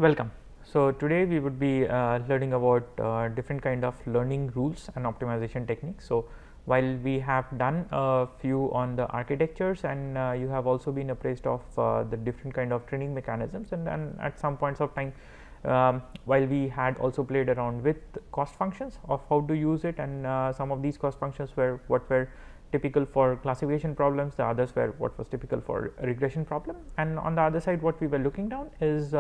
Welcome. So, today we would be learning about different kind of learning rules and optimization techniques. So, while we have done a few on the architectures and you have also been appraised of the different kind of training mechanisms, and at some points of time while we had also played around with cost functions of how to use it, and some of these cost functions were what were typical for classification problems, the others were what was typical for a regression problem, and on the other side what we were looking down is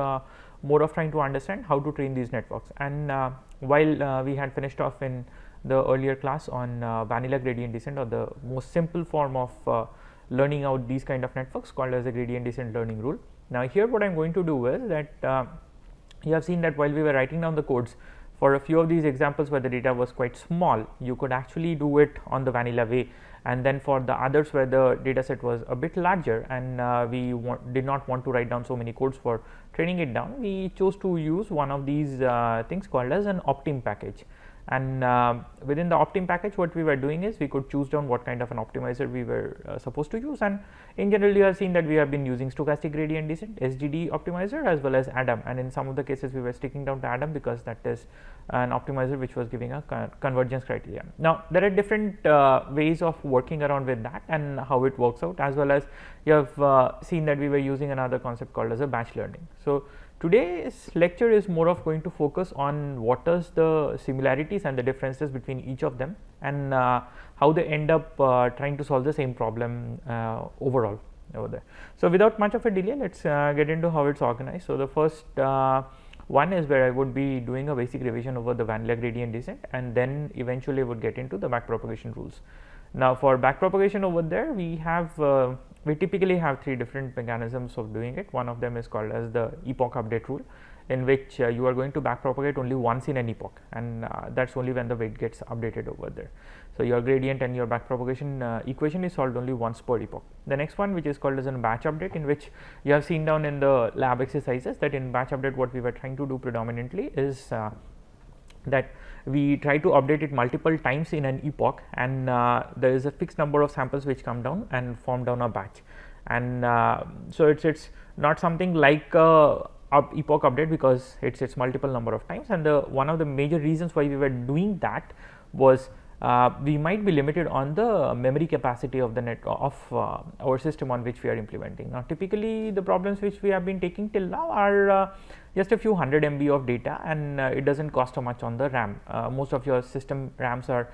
more of trying to understand how to train these networks. And while we had finished off in the earlier class on vanilla gradient descent, or the most simple form of learning out these kind of networks called as a gradient descent learning rule. Now here what I am going to do is that you have seen that while we were writing down the codes for a few of these examples where the data was quite small, you could actually do it on the vanilla way, and then for the others where the data set was a bit larger and we did not want to write down so many codes for training it down, we chose to use one of these things called as an optim package. And within the optim package, what we were doing is we could choose down what kind of an optimizer we were supposed to use, and in general you have seen that we have been using stochastic gradient descent, SGD optimizer, as well as ADAM, and in some of the cases we were sticking down to ADAM because that is an optimizer which was giving a convergence criteria. Now there are different ways of working around with that and how it works out, as well as you have seen that we were using another concept called as a batch learning. So today's lecture is more of going to focus on what is the similarities and the differences between each of them, and how they end up trying to solve the same problem overall over there. So without much of a delay, let's get into how it's organized. So the first one is where I would be doing a basic revision over the vanilla gradient descent, and then eventually would get into the backpropagation rules. Now for backpropagation over there, we typically have three different mechanisms of doing it. One of them is called as the epoch update rule, in which you are going to backpropagate only once in an epoch, and that's only when the weight gets updated over there. So your gradient and your backpropagation equation is solved only once per epoch. The next one, which is called as a batch update, in which you have seen down in the lab exercises that in batch update what we were trying to do predominantly is that we try to update it multiple times in an epoch, and there is a fixed number of samples which come down and form down a batch. And so it's not something like epoch update, because it's multiple number of times, and one of the major reasons why we were doing that was we might be limited on the memory capacity of the net of our system on which we are implementing. Now typically the problems which we have been taking till now are just a few hundred MB of data, and it doesn't cost so much on the RAM. Most of your system RAMs are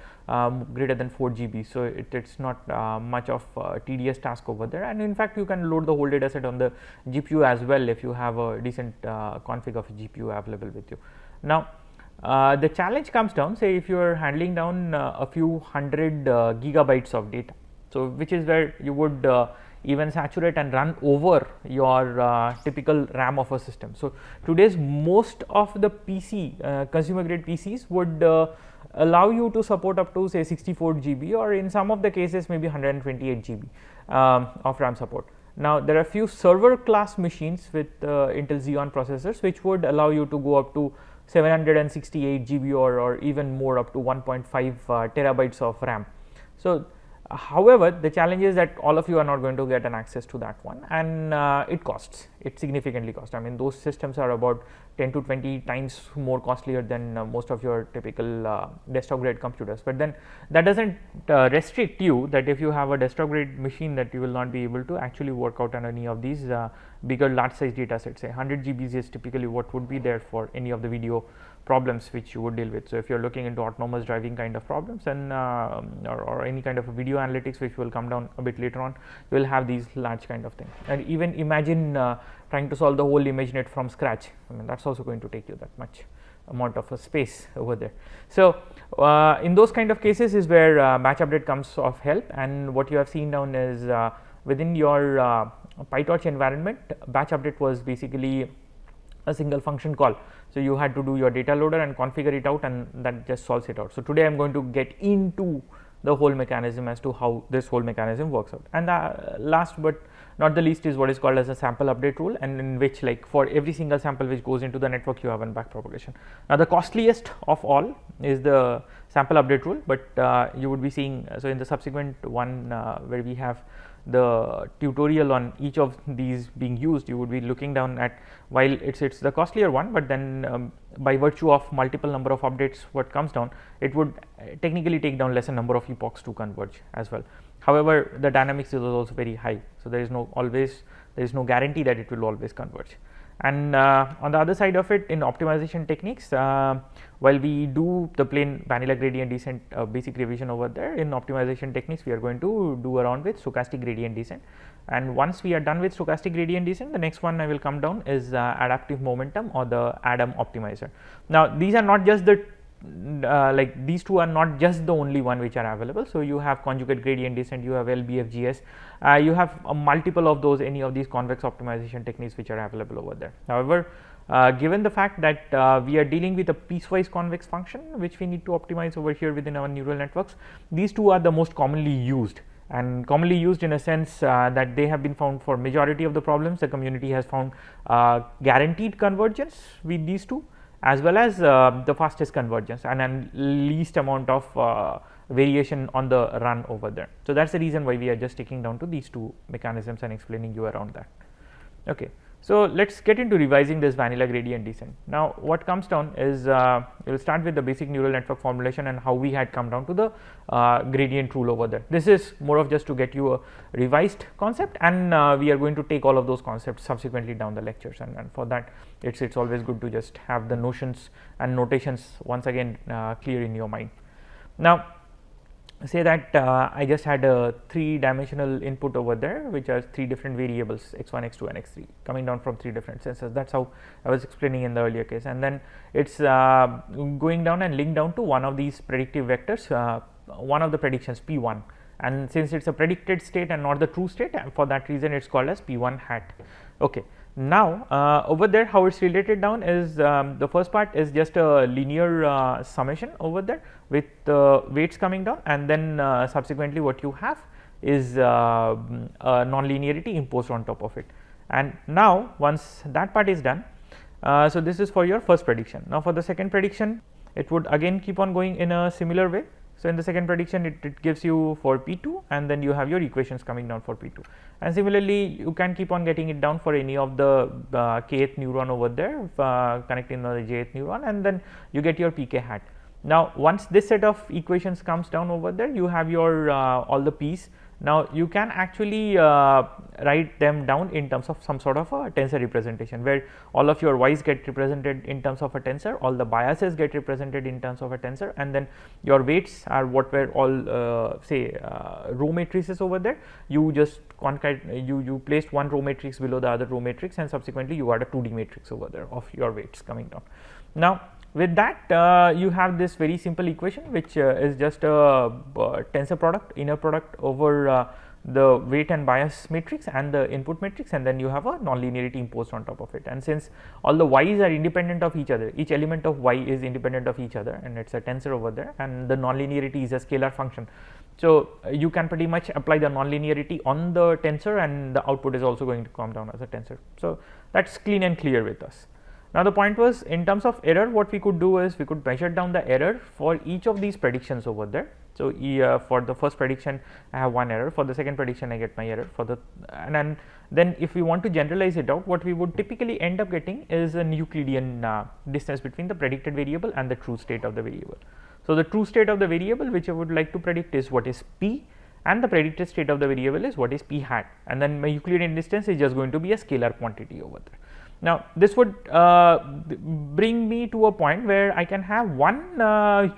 greater than 4 GB, so it's not much of a tedious task over there, and in fact you can load the whole data set on the GPU as well if you have a decent config of a GPU available with you. Now the challenge comes down, say if you are handling down a few hundred gigabytes of data, so which is where you would even saturate and run over your typical RAM of a system. So today's most of the PC consumer grade PCs would allow you to support up to say 64 GB, or in some of the cases maybe 128 GB of RAM support. Now there are few server class machines with Intel Xeon processors which would allow you to go up to 768 GB or even more, up to 1.5 terabytes of RAM. So however, the challenge is that all of you are not going to get an access to that one, and it significantly costs. I mean, those systems are about 10 to 20 times more costlier than most of your typical desktop grade computers. But then that doesn't restrict you that if you have a desktop grade machine that you will not be able to actually work out on any of these bigger large size data sets. Say 100 GB is typically what would be there for any of the video problems which you would deal with. So if you are looking into autonomous driving kind of problems and or any kind of video analytics which will come down a bit later on, you will have these large kind of things. And even imagine trying to solve the whole ImageNet from scratch. I mean, that's also going to take you that much amount of space over there. So in those kind of cases is where batch update comes of help, and what you have seen down is within your PyTorch environment, batch update was basically a single function call. So you had to do your data loader and configure it out, and that just solves it out. So today I am going to get into the whole mechanism as to how this whole mechanism works out. And last but not the least is what is called as a sample update rule, and in which, like, for every single sample which goes into the network you have one backpropagation. Now the costliest of all is the sample update rule, but you would be seeing, so in the subsequent one where we have the tutorial on each of these being used, you would be looking down at, while it's the costlier one, but then by virtue of multiple number of updates what comes down, it would technically take down lesser number of epochs to converge as well. However, the dynamics is also very high, so there is no guarantee that it will always converge. And on the other side of it, in optimization techniques, while we do the plain vanilla gradient descent basic revision over there, in optimization techniques we are going to do around with stochastic gradient descent. And once we are done with stochastic gradient descent, the next one I will come down is adaptive momentum or the ADAM optimizer. Now these are not just the like these two are not just the only one which are available. So you have conjugate gradient descent, you have LBFGS, you have a multiple of those, any of these convex optimization techniques which are available over there. However, given the fact that we are dealing with a piecewise convex function which we need to optimize over here within our neural networks, these two are the most commonly used, and commonly used in a sense that they have been found for majority of the problems. The community has found guaranteed convergence with these two, as well as the fastest convergence and least amount of variation on the run over there. So that's the reason why we are just taking down to these two mechanisms and explaining you around that. Okay. So let's get into revising this vanilla gradient descent. Now what comes down is we will start with the basic neural network formulation and how we had come down to the gradient rule over there. This is more of just to get you a revised concept, and we are going to take all of those concepts subsequently down the lectures, and for that it's always good to just have the notions and notations once again clear in your mind. Now say that I just had a 3-dimensional input over there, which are 3 different variables x1, x2 and x3 coming down from 3 different sensors. That's how I was explaining in the earlier case, and then it's going down and linked down to one of these predictive vectors, one of the predictions P1, and since it's a predicted state and not the true state, for that reason it's called as P1 hat. Okay. Now over there how it's related down is the first part is just a linear summation over there with weights coming down, and then subsequently what you have is a non-linearity imposed on top of it. And now once that part is done, so this is for your first prediction. Now for the second prediction, it would again keep on going in a similar way. So in the second prediction it gives you for P2, and then you have your equations coming down for P2, and similarly you can keep on getting it down for any of the kth neuron over there connecting the jth neuron, and then you get your PK hat. Now once this set of equations comes down over there, you have your all the p's. Now you can actually write them down in terms of some sort of a tensor representation, where all of your y's get represented in terms of a tensor, all the biases get represented in terms of a tensor, and then your weights are what were all say row matrices over there. You just you placed one row matrix below the other row matrix, and subsequently you got a 2D matrix over there of your weights coming down. Now with that you have this very simple equation which is just a tensor product, inner product over the weight and bias matrix and the input matrix, and then you have a non-linearity imposed on top of it. And since all the y's are independent of each other, each element of y is independent of each other, and it's a tensor over there, and the non-linearity is a scalar function, so you can pretty much apply the non-linearity on the tensor, and the output is also going to come down as a tensor. So that's clean and clear with us. Now the point was, in terms of error, what we could do is we could measure down the error for each of these predictions over there. So for the first prediction I have one error, for the second prediction I get my error, for the and then if we want to generalize it out, what we would typically end up getting is a Euclidean distance between the predicted variable and the true state of the variable. So the true state of the variable which I would like to predict is what is p, and the predicted state of the variable is what is p hat, and then my Euclidean distance is just going to be a scalar quantity over there. Now this would bring me to a point where I can have one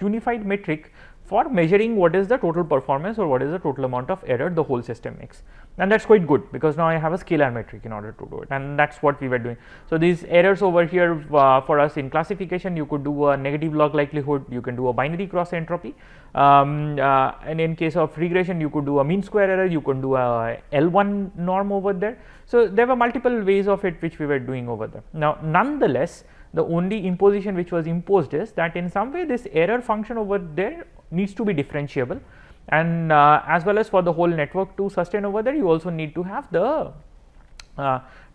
unified metric for measuring what is the total performance or what is the total amount of error the whole system makes, and that's quite good because now I have a scalar metric in order to do it, and that's what we were doing. So these errors over here for us in classification, you could do a negative log likelihood, you can do a binary cross entropy, and in case of regression you could do a mean square error, you could do a L1 norm over there. So there were multiple ways of it which we were doing over there. Now nonetheless, the only imposition which was imposed is that in some way this error function over there needs to be differentiable, and as well as for the whole network to sustain over there, you also need to have the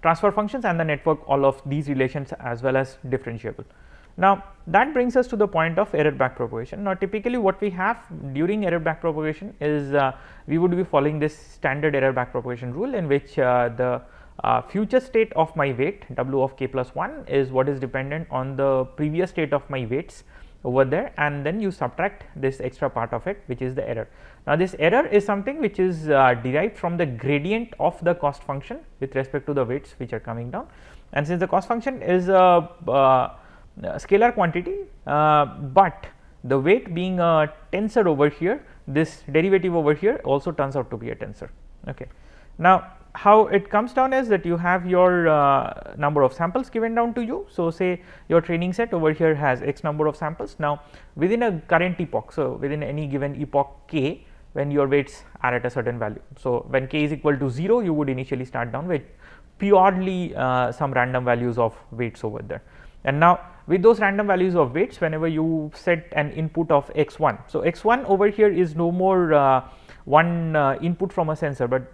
transfer functions and the network, all of these relations as well as differentiable. Now, that brings us to the point of error backpropagation. Now, typically what we have during error backpropagation is we would be following this standard error backpropagation rule, in which the future state of my weight w of k plus 1 is what is dependent on the previous state of my weights over there, and then you subtract this extra part of it, which is the error. Now, this error is something which is derived from the gradient of the cost function with respect to the weights which are coming down, and since the cost function is a scalar quantity, but the weight being a tensor over here, this derivative over here also turns out to be a tensor. Okay. Now, how it comes down is that you have your number of samples given down to you. So, say your training set over here has x number of samples. Now, within a current epoch, so within any given epoch k, when your weights are at a certain value. So, when k is equal to 0, you would initially start down with purely some random values of weights over there. And now, with those random values of weights, whenever you set an input of x1, so x1 over here is no more one input from a sensor, but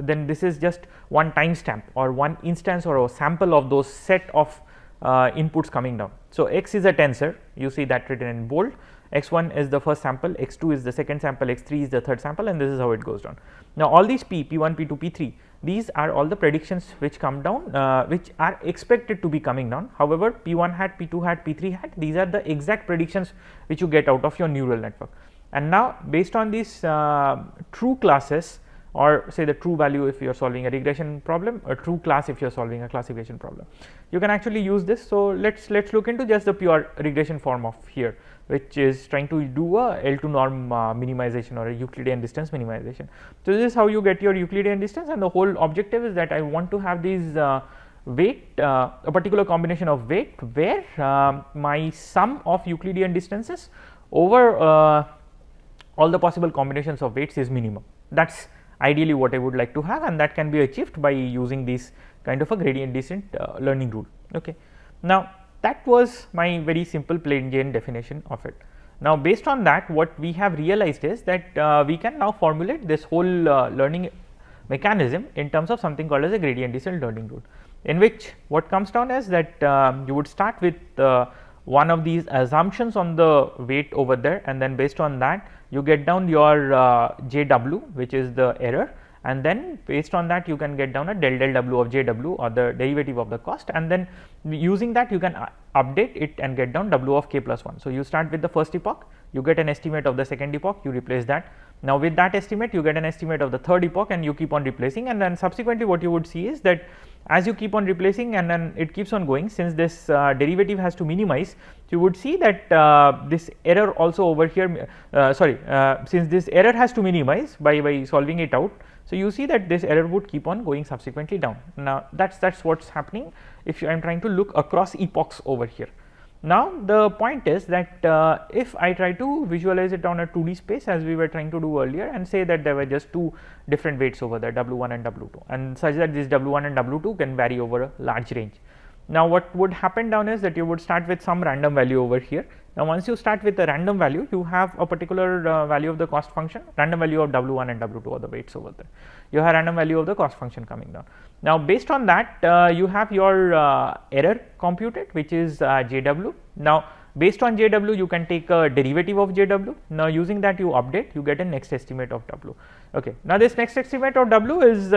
then this is just one timestamp or one instance or a sample of those set of inputs coming down. So, x is a tensor, you see that written in bold, x1 is the first sample, x2 is the second sample, x3 is the third sample, and this is how it goes down. Now, all these p1, p2, p3, these are all the predictions which come down, which are expected to be coming down. However, p1 hat, p2 hat, p3 hat, these are the exact predictions which you get out of your neural network. And now, based on these true classes, or say the true value if you are solving a regression problem, or true class if you are solving a classification problem, you can actually use this. So, let's look into just the pure regression form of here, which is trying to do a L2 norm minimization or a Euclidean distance minimization. So, this is how you get your Euclidean distance, and the whole objective is that I want to have these weight, a particular combination of weight where my sum of Euclidean distances over all the possible combinations of weights is minimum. That is ideally what I would like to have, and that can be achieved by using this kind of a gradient descent learning rule. Okay. Now, that was my very simple plain Jane definition of it. Now, based on that, what we have realized is that we can now formulate this whole learning mechanism in terms of something called as a gradient descent learning rule, in which what comes down is that you would start with one of these assumptions on the weight over there, and then based on that you get down your JW, which is the error, and then based on that you can get down a del W of JW, or the derivative of the cost, and then using that you can update it and get down W of k plus 1. So, you start with the first epoch, you get an estimate of the second epoch, you replace that. Now, with that estimate you get an estimate of the third epoch, and you keep on replacing, and then subsequently what you would see is that as you keep on replacing and then it keeps on going, since this derivative has to minimize, you would see that this error also over here, since this error has to minimize by solving it out. So, you see that this error would keep on going subsequently down. Now, that is what is happening if I am trying to look across epochs over here. Now, the point is that if I try to visualize it on a 2D space as we were trying to do earlier, and say that there were just two different weights over there, W1 and W2, and such that this W1 and W2 can vary over a large range. Now, what would happen down is that you would start with some random value over here. Now, once you start with a random value, you have a particular value of the cost function, random value of W1 and W2 are the weights over there. You have random value of the cost function coming down. Now, based on that, you have your error computed, which is JW. Now, based on JW, you can take a derivative of JW. Now, using that you update, you get a next estimate of W. Okay. Now, this next estimate of W is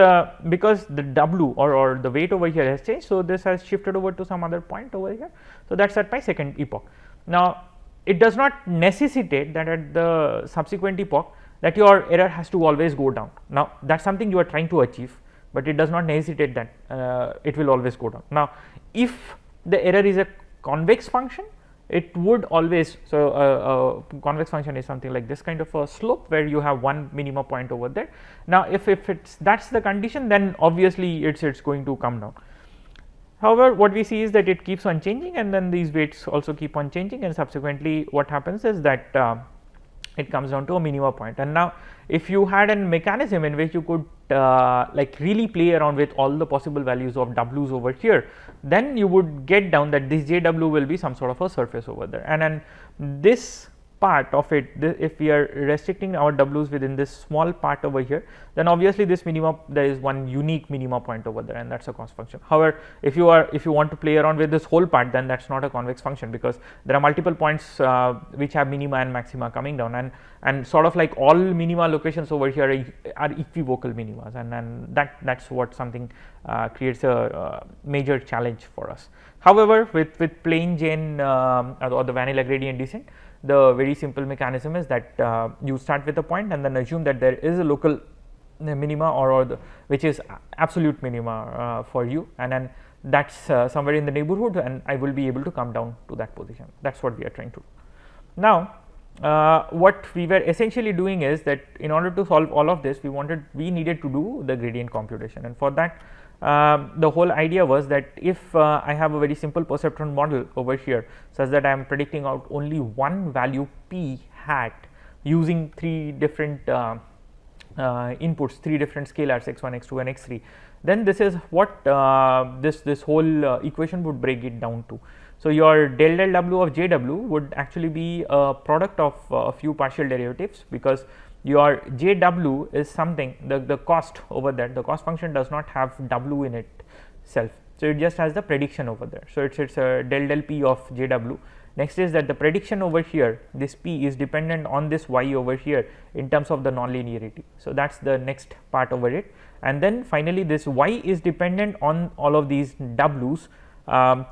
because the W or the weight over here has changed. So, this has shifted over to some other point over here. So, that is at my second epoch. Now, it does not necessitate that at the subsequent epoch that your error has to always go down. Now, that is something you are trying to achieve, but it does not necessitate that it will always go down. Now, if the error is a convex function, it would always, so convex function is something like this kind of a slope where you have one minima point over there. Now, if it's that's the condition, then obviously it's going to come down. However, what we see is that it keeps on changing, and then these weights also keep on changing, and subsequently what happens is that it comes down to a minima point. And now, if you had a mechanism in which you could like really play around with all the possible values of W's over here, then you would get down that this JW will be some sort of a surface over there, and then this part of it, if we are restricting our w's within this small part over here, then obviously this minima, there is one unique minima point over there, and that's a cost function. However, if you want to play around with this whole part, then that's not a convex function, because there are multiple points which have minima and maxima coming down, and sort of like all minima locations over here are equivocal minimas, and that's what something creates a major challenge for us. However, with plain Jane or the vanilla gradient descent, the very simple mechanism is that you start with a point and then assume that there is a local minima or which is absolute minima for you, and then that's somewhere in the neighborhood, and I will be able to come down to that position. That's what we are trying to do. Now, what we were essentially doing is that in order to solve all of this, we needed to do the gradient computation, and for that the whole idea was that if I have a very simple perceptron model over here such that I am predicting out only one value p hat using three different inputs, three different scalars x1, x2 and x3, then this is what this whole equation would break it down to. So, your del w of jw would actually be a product of a few partial derivatives, because your jw is something, the cost over there, the cost function does not have w in itself. So, it just has the prediction over there. So, it is a del p of jw. Next is that the prediction over here, this p is dependent on this y over here in terms of the nonlinearity. So, that is the next part over it, and then finally, this y is dependent on all of these w's.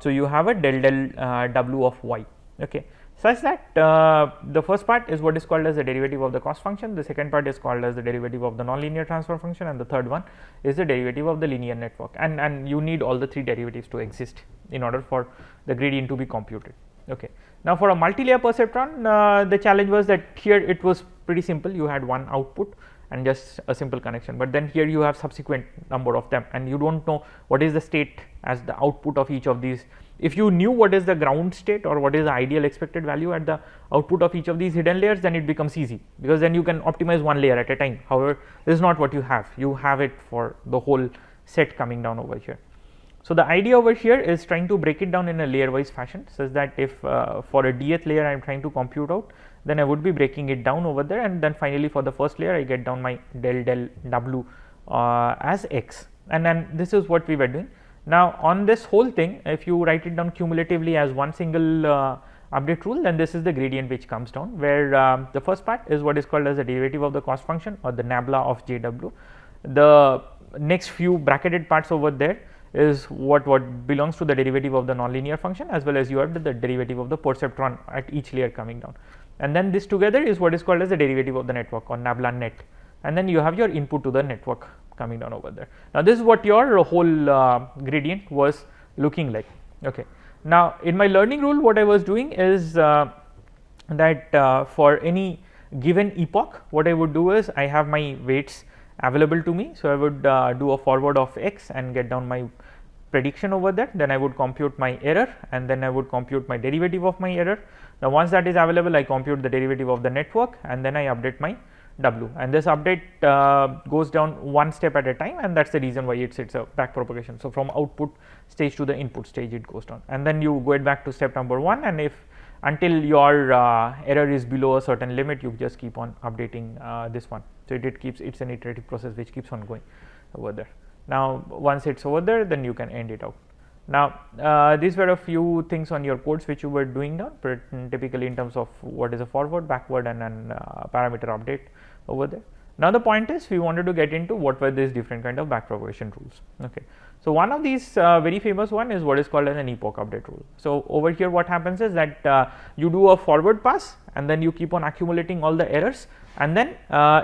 So, you have a del w of y, okay, such that the first part is what is called as the derivative of the cost function, the second part is called as the derivative of the nonlinear transfer function, and the third one is the derivative of the linear network, and you need all the three derivatives to exist in order for the gradient to be computed. Okay. Now, for a multi-layer perceptron, the challenge was that here it was pretty simple, you had one output and just a simple connection, but then here you have subsequent number of them, and you do not know what is the state as the output of each of these. If you knew what is the ground state or what is the ideal expected value at the output of each of these hidden layers, then it becomes easy, because then you can optimize one layer at a time. However, this is not what you have it for the whole set coming down over here. So, the idea over here is trying to break it down in a layer wise fashion, such that if for a dth layer I am trying to compute out, then I would be breaking it down over there, and then finally for the first layer I get down my del w as x, and then this is what we were doing. Now, on this whole thing, if you write it down cumulatively as one single update rule, then this is the gradient which comes down, where the first part is what is called as the derivative of the cost function or the nabla of jw. The next few bracketed parts over there is what belongs to the derivative of the nonlinear function, as well as you have the derivative of the perceptron at each layer coming down, and then this together is what is called as the derivative of the network or nabla net, and then you have your input to the network coming down over there. Now, this is what your whole gradient was looking like. Okay. Now, in my learning rule, what I was doing is that for any given epoch, what I would do is I have my weights available to me. So, I would do a forward of x and get down my prediction over that, then I would compute my error, and then I would compute my derivative of my error. Now, once that is available, I compute the derivative of the network, and then I update my w, and this update goes down one step at a time, and that is the reason why it's a back propagation. So, from output stage to the input stage it goes down, and then you go it back to step number 1, and if until your error is below a certain limit, you just keep on updating this one. So, it's an iterative process which keeps on going over there. Now, once it's over there, then you can end it out. Now, these were a few things on your codes which you were doing now, but typically in terms of what is a forward, backward, and then parameter update over there. Now, the point is we wanted to get into what were these different kind of backpropagation rules. Okay. So, one of these very famous one is what is called as an epoch update rule. So, over here what happens is that you do a forward pass, and then you keep on accumulating all the errors, and then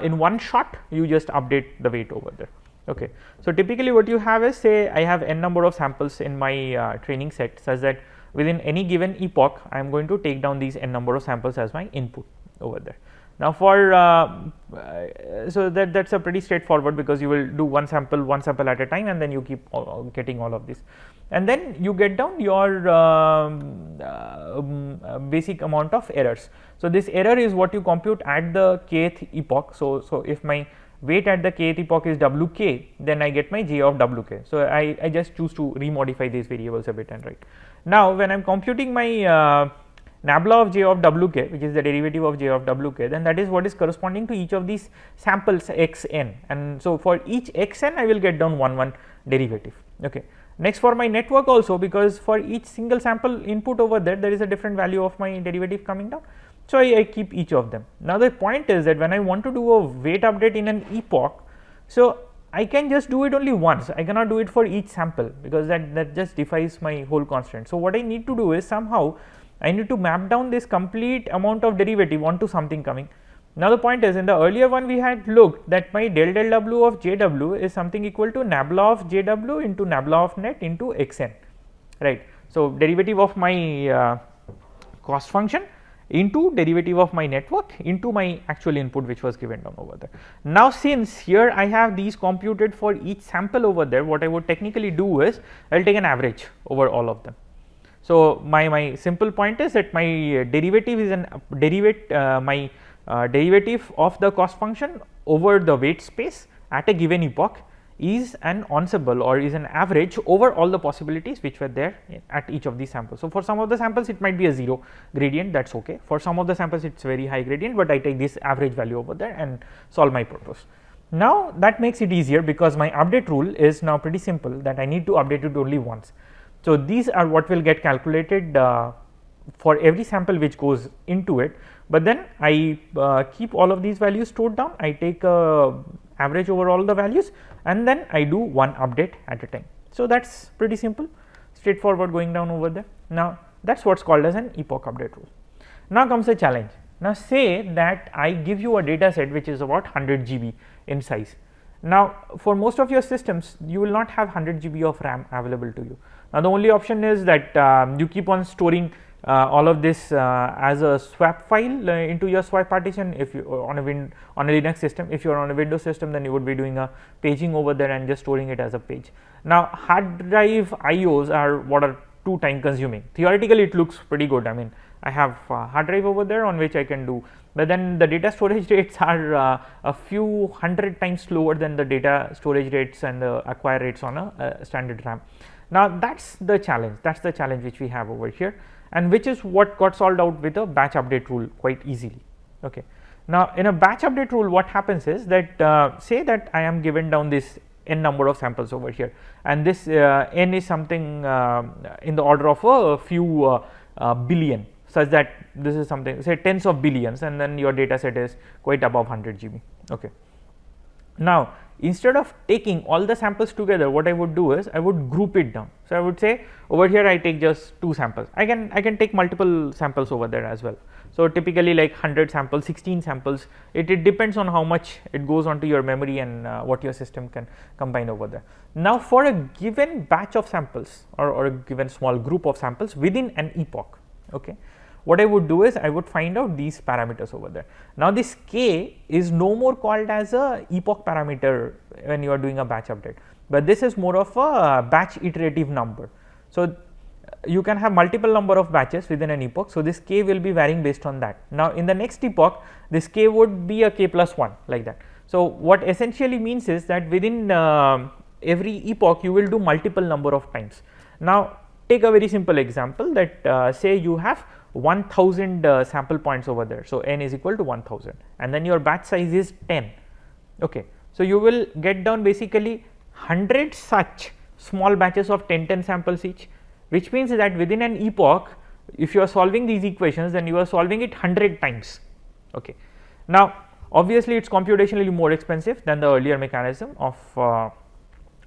in one shot you just update the weight over there. Okay. So, typically what you have is, say I have n number of samples in my training set, such that within any given epoch I am going to take down these n number of samples as my input over there. Now, for so that's a pretty straightforward, because you will do one sample at a time, and then you keep getting all of this, and then you get down your basic amount of errors. So, this error is what you compute at the kth epoch. So, if my weight at the kth epoch is wk, then I get my j of wk. So, I just choose to remodify these variables a bit and write. Now, when I am computing my nabla of j of wk, which is the derivative of j of wk, then that is what is corresponding to each of these samples xn, and so for each xn I will get down 1 derivative. Okay. Next, for my network also, because for each single sample input over there is a different value of my derivative coming down. So, I keep each of them. Now, the point is that when I want to do a weight update in an epoch, so I can just do it only once, I cannot do it for each sample, because that just defies my whole constraint. So, what I need to do is somehow I need to map down this complete amount of derivative onto something coming. Now, the point is, in the earlier one we had looked that my del w of jw is something equal to nabla of jw into nabla of net into xn, right. So, derivative of my cost function into derivative of my network into my actual input which was given down over there. Now, since here I have these computed for each sample over there, what I would technically do is I will take an average over all of them. So, my simple point is that my derivative is an derivative of the cost function over the weight space at a given epoch is an ensemble or is an average over all the possibilities which were there at each of these samples. So, for some of the samples it might be a 0 gradient, that is okay. For some of the samples it is very high gradient, but I take this average value over there and solve my purpose. Now, that makes it easier because my update rule is now pretty simple, that I need to update it only once. So, these are what will get calculated for every sample which goes into it, but then I keep all of these values stored down, I take average over all the values and then I do one update at a time. So, that is pretty simple, straightforward going down over there. Now, that is what is called as an epoch update rule. Now comes a challenge. Now, say that I give you a data set which is about 100 GB in size. Now, for most of your systems you will not have 100 GB of RAM available to you. Now, the only option is that you keep on storing all of this as a swap file into your swap partition. If you on a Linux system, if you are on a Windows system, then you would be doing a paging over there and just storing it as a page. Now, hard drive IOs are what are too time consuming. Theoretically it looks pretty good, I mean I have hard drive over there on which I can do, but then the data storage rates are a few hundred times slower than the data storage rates and the acquire rates on a standard RAM. Now, that is the challenge which we have over here, and which is what got solved out with a batch update rule quite easily. Okay. Now, in a batch update rule what happens is that say that I am given down this n number of samples over here, and this n is something in the order of a few billion, such that this is something say tens of billions, and then your data set is quite above 100 GB. Okay. Now, instead of taking all the samples together, what I would do is I would group it down. So, I would say over here I take just 2 samples, I can take multiple samples over there as well. So, typically like 100 samples, 16 samples, it depends on how much it goes onto your memory and what your system can combine over there. Now, for a given batch of samples or a given small group of samples within an epoch, okay, what I would do is I would find out these parameters over there. Now, this k is no more called as a epoch parameter when you are doing a batch update, but this is more of a batch iterative number. So, you can have multiple number of batches within an epoch. So, this k will be varying based on that. Now, in the next epoch this k would be a k plus 1 like that. So, what essentially means is that within every epoch you will do multiple number of times. Now, take a very simple example that say you have 1000 sample points over there. So, n is equal to 1000 and then your batch size is 10. Okay. So, you will get down basically 100 such small batches of 10 samples each, which means that within an epoch if you are solving these equations, then you are solving it 100 times. Okay. Now, obviously it is computationally more expensive than the earlier mechanism of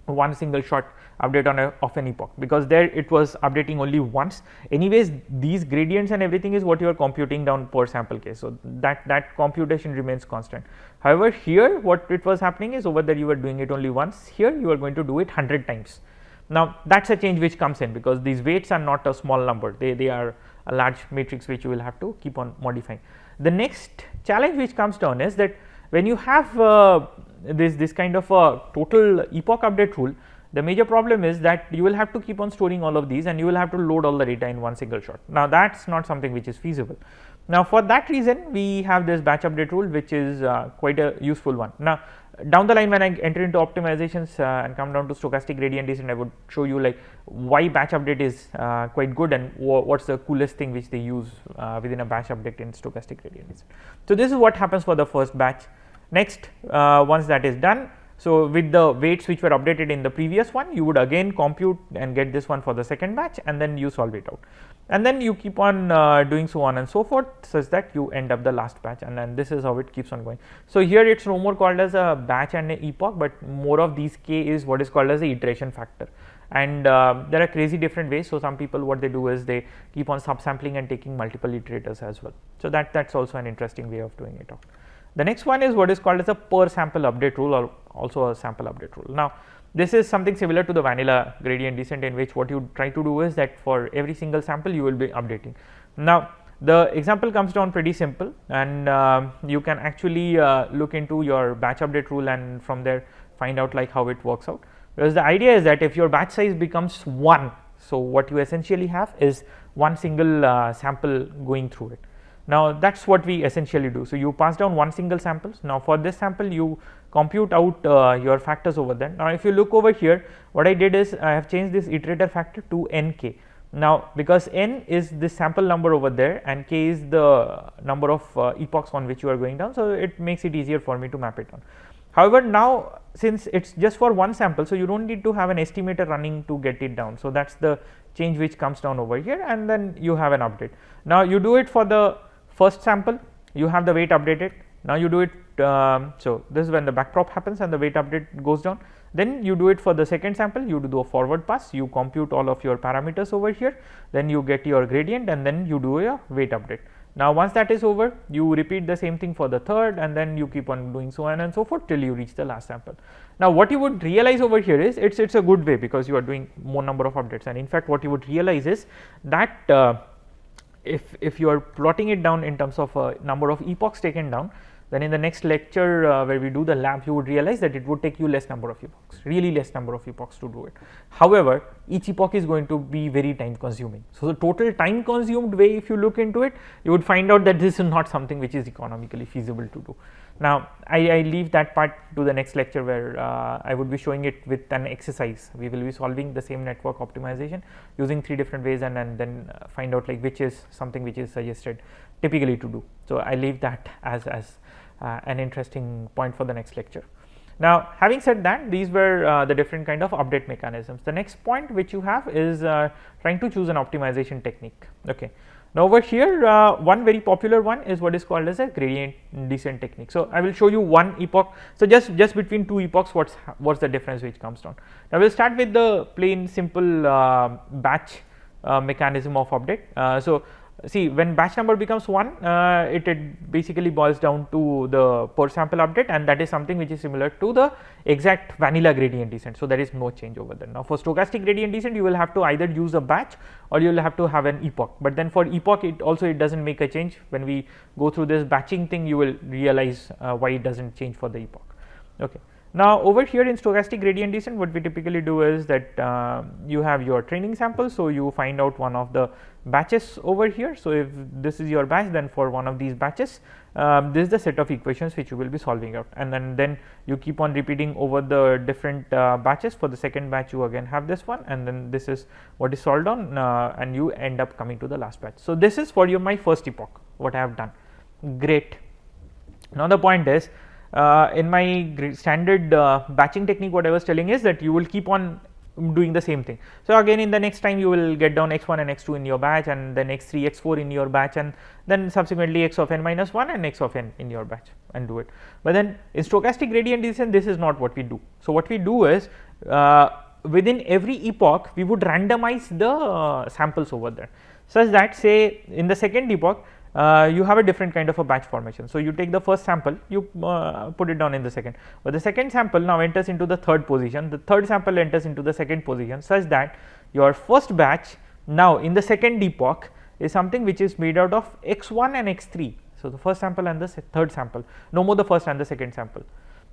one single shot update on of an epoch, because there it was updating only once. Anyways, these gradients and everything is what you are computing down per sample case. So, that computation remains constant. However, here what it was happening is over there you were doing it only once, here you are going to do it 100 times. Now, that is a change which comes in, because these weights are not a small number, they are a large matrix which you will have to keep on modifying. The next challenge which comes down is that when you have this kind of a total epoch update rule, the major problem is that you will have to keep on storing all of these and you will have to load all the data in one single shot. Now, that is not something which is feasible. Now, for that reason we have this batch update rule, which is quite a useful one. Now, down the line when I enter into optimizations and come down to stochastic gradient descent, I would show you like why batch update is quite good and what's the coolest thing which they use within a batch update in stochastic gradient descent. So this is what happens for the first batch. Next, once that is done, so with the weights which were updated in the previous one, you would again compute and get this one for the second batch, and then you solve it out, and then you keep on doing so on and so forth, such that you end up the last batch, and then this is how it keeps on going. So here it's no more called as a batch and an epoch, but more of these k is what is called as the iteration factor. And there are crazy different ways. So some people, what they do is they keep on subsampling and taking multiple iterators as well. So that's also an interesting way of doing it out. The next one is what is called as a per sample update rule, or also a sample update rule. Now this is something similar to the vanilla gradient descent, in which what you try to do is that for every single sample you will be updating. Now the example comes down pretty simple, and you can actually look into your batch update rule and from there find out like how it works out. Because the idea is that if your batch size becomes 1, so what you essentially have is one single sample going through it. Now that's what we essentially do. So you pass down one single sample. Now for this sample you compute out your factors over there. Now if you look over here, what I did is I have changed this iterator factor to nk. Now because n is the sample number over there and k is the number of epochs on which you are going down, so it makes it easier for me to map it on. However, now since it's just for one sample, so you don't need to have an estimator running to get it down. So that's the change which comes down over here, and then you have an update. Now you do it for the first sample, you have the weight updated. Now you do it, so this is when the backprop happens and the weight update goes down. Then you do it for the second sample, you do a forward pass, you compute all of your parameters over here, then you get your gradient, and then you do a weight update. Now once that is over, you repeat the same thing for the third, and then you keep on doing so on and so forth till you reach the last sample. Now what you would realize over here is it's a good way, because you are doing more number of updates, and in fact what you would realize is that if you are plotting it down in terms of number of epochs taken down, then in the next lecture where we do the lab, you would realize that it would take you less number of epochs, really less number of epochs to do it. However, each epoch is going to be very time consuming. So the total time consumed way, if you look into it, you would find out that this is not something which is economically feasible to do. Now I leave that part to the next lecture, where I would be showing it with an exercise. We will be solving the same network optimization using 3 different ways, and then find out like which is something which is suggested typically to do. So I leave that as an interesting point for the next lecture. Now having said that, these were the different kind of update mechanisms. The next point which you have is trying to choose an optimization technique. Okay. Now over here, one very popular one is what is called as a gradient descent technique. So I will show you one epoch. So just between 2 epochs, what's the difference which comes down. Now we'll start with the plain simple batch mechanism of update. So see, when batch number becomes 1, it basically boils down to the per sample update, and that is something which is similar to the exact vanilla gradient descent. So there is no change over there. Now for stochastic gradient descent, you will have to either use a batch or you will have to have an epoch. But then for epoch, it doesn't make a change. When we go through this batching thing, you will realize why it doesn't change for the epoch. Okay. Now over here in stochastic gradient descent, what we typically do is that you have your training sample. So you find out one of the batches over here. So if this is your batch, then for one of these batches, this is the set of equations which you will be solving out, and then you keep on repeating over the different batches. For the second batch, you again have this one, and then this is what is solved on, and you end up coming to the last batch. So this is for my first epoch, what I have done. Great. Now the point is, in my standard batching technique, what I was telling is that you will keep on doing the same thing. So again, in the next time you will get down x1 and x2 in your batch, and then x3 x4 in your batch, and then subsequently x of n minus 1 and x of n in your batch, and do it. But then in stochastic gradient descent, this is not what we do. So what we do is, within every epoch we would randomize the samples over there, such that say in the second epoch you have a different kind of a batch formation. So you take the first sample, you put it down in the second, but the second sample now enters into the third position, the third sample enters into the second position, such that your first batch now in the second epoch is something which is made out of x1 and x3. So the first sample and the third sample, no more the first and the second sample.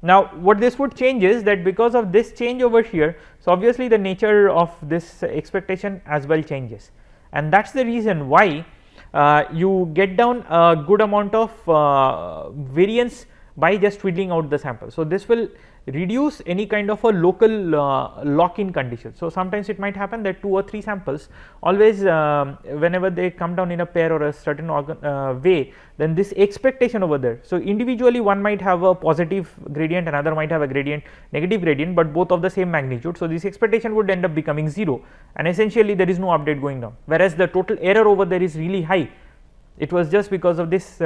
Now what this would change is that because of this change over here, so obviously the nature of this expectation as well changes, and that's the reason why you get down a good amount of variance by just twiddling out the sample. So, this will reduce any kind of a local lock-in condition. So, sometimes it might happen that 2 or 3 samples always whenever they come down in a pair or a certain way, then this expectation over there. So, individually one might have a positive gradient, another might have a gradient negative gradient, but both of the same magnitude. So, this expectation would end up becoming 0, and essentially there is no update going down, whereas the total error over there is really high. It was just because of this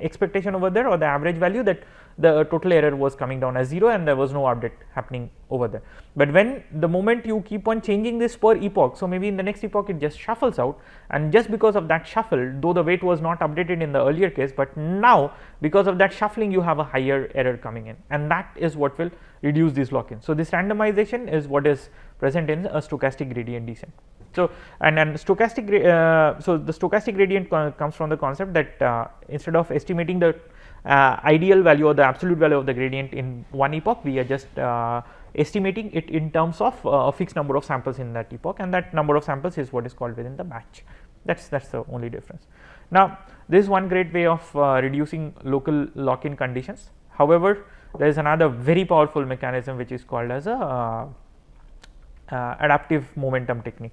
expectation over there, or the average value, that the total error was coming down as 0 and there was no update happening over there. But when the moment you keep on changing this per epoch, so maybe in the next epoch it just shuffles out, and just because of that shuffle, though the weight was not updated in the earlier case, but now because of that shuffling you have a higher error coming in, and that is what will reduce this lock-in. So, this randomization is what is present in a stochastic gradient descent. So, and stochastic so the stochastic gradient comes from the concept that instead of estimating the ideal value or the absolute value of the gradient in one epoch, we are just estimating it in terms of a fixed number of samples in that epoch, and that number of samples is what is called within the batch. That's the only difference. Now, this is one great way of reducing local lock-in conditions. However, there is another very powerful mechanism which is called as a adaptive momentum technique.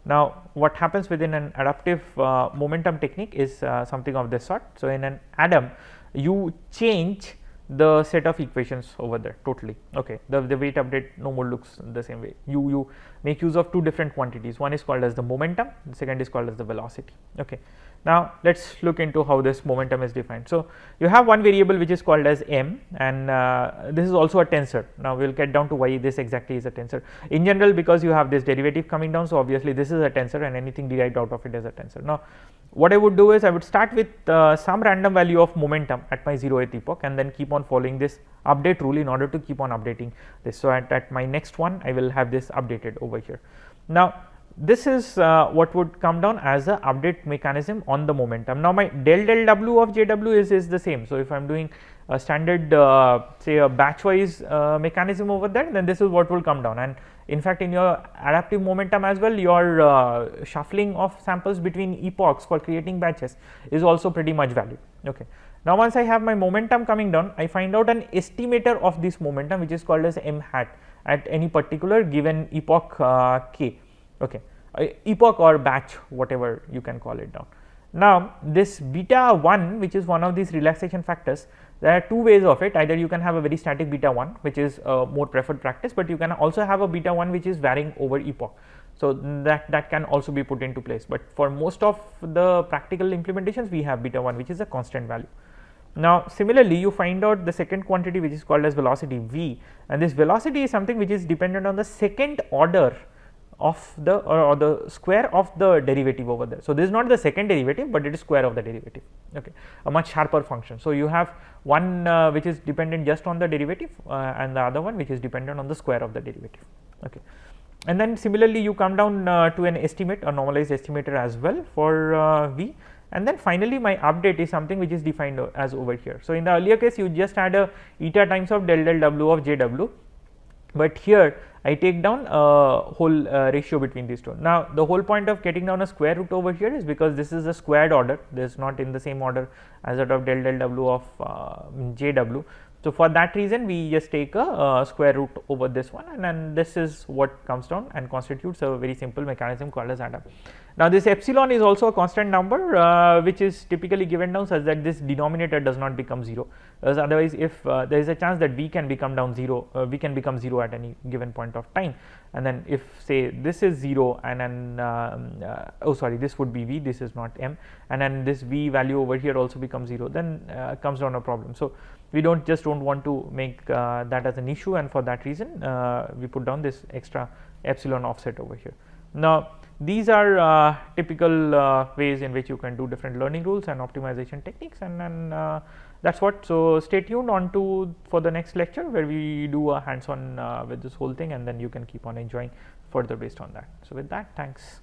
Now, what happens within an adaptive momentum technique is something of this sort. So, in an ADAM, you change the set of equations over there totally. Okay, the weight update no more looks the same way. You make use of 2 different quantities. One is called as the momentum, the second is called as the velocity. Okay. Now, let us look into how this momentum is defined. So, you have one variable which is called as m, and this is also a tensor. Now, we will get down to why this exactly is a tensor. In general, because you have this derivative coming down, so obviously this is a tensor, and anything derived out of it is a tensor. Now, what I would do is I would start with some random value of momentum at my 0th epoch, and then keep on following this update rule in order to keep on updating this. So, at my next one I will have this updated over here. Now, this is what would come down as a update mechanism on the momentum. Now, my del W of JW is the same. So, if I am doing a standard say a batch wise mechanism over there, then this is what will come down, and in fact, in your adaptive momentum as well, your shuffling of samples between epochs for creating batches is also pretty much valid. Okay. Now, once I have my momentum coming down, I find out an estimator of this momentum which is called as m hat at any particular given epoch k. Okay, epoch or batch, whatever you can call it down. Now, this beta 1, which is one of these relaxation factors, there are 2 ways of it. Either you can have a very static beta 1, which is a more preferred practice, but you can also have a beta 1 which is varying over epoch. So, that can also be put into place, but for most of the practical implementations we have beta 1 which is a constant value. Now, similarly, you find out the second quantity which is called as velocity v, and this velocity is something which is dependent on the second order of the or the square of the derivative over there. So, this is not the second derivative, but it is square of the derivative, okay, a much sharper function. So, you have one which is dependent just on the derivative and the other one which is dependent on the square of the derivative. Okay. And then similarly, you come down to an estimate, a normalized estimator as well for v, and then finally, my update is something which is defined as over here. So, in the earlier case you just had a eta times of del W of JW, but here I take down a whole ratio between these two. Now, the whole point of getting down a square root over here is because this is a squared order, this is not in the same order as that of del W of JW. So, for that reason we just take a square root over this one, and then this is what comes down and constitutes a very simple mechanism called as ADAM. Now, this epsilon is also a constant number which is typically given down such that this denominator does not become 0, as otherwise if there is a chance that v can become down 0, v can become 0 at any given point of time, and then if say this is 0 and then oh sorry, this would be v, this is not m, and then this v value over here also becomes 0, then comes down a problem. So, we don't want to make that as an issue, and for that reason we put down this extra epsilon offset over here. Now, these are typical ways in which you can do different learning rules and optimization techniques, and then that is what. So, stay tuned on to for the next lecture where we do a hands on with this whole thing, and then you can keep on enjoying further based on that. So, with that, thanks.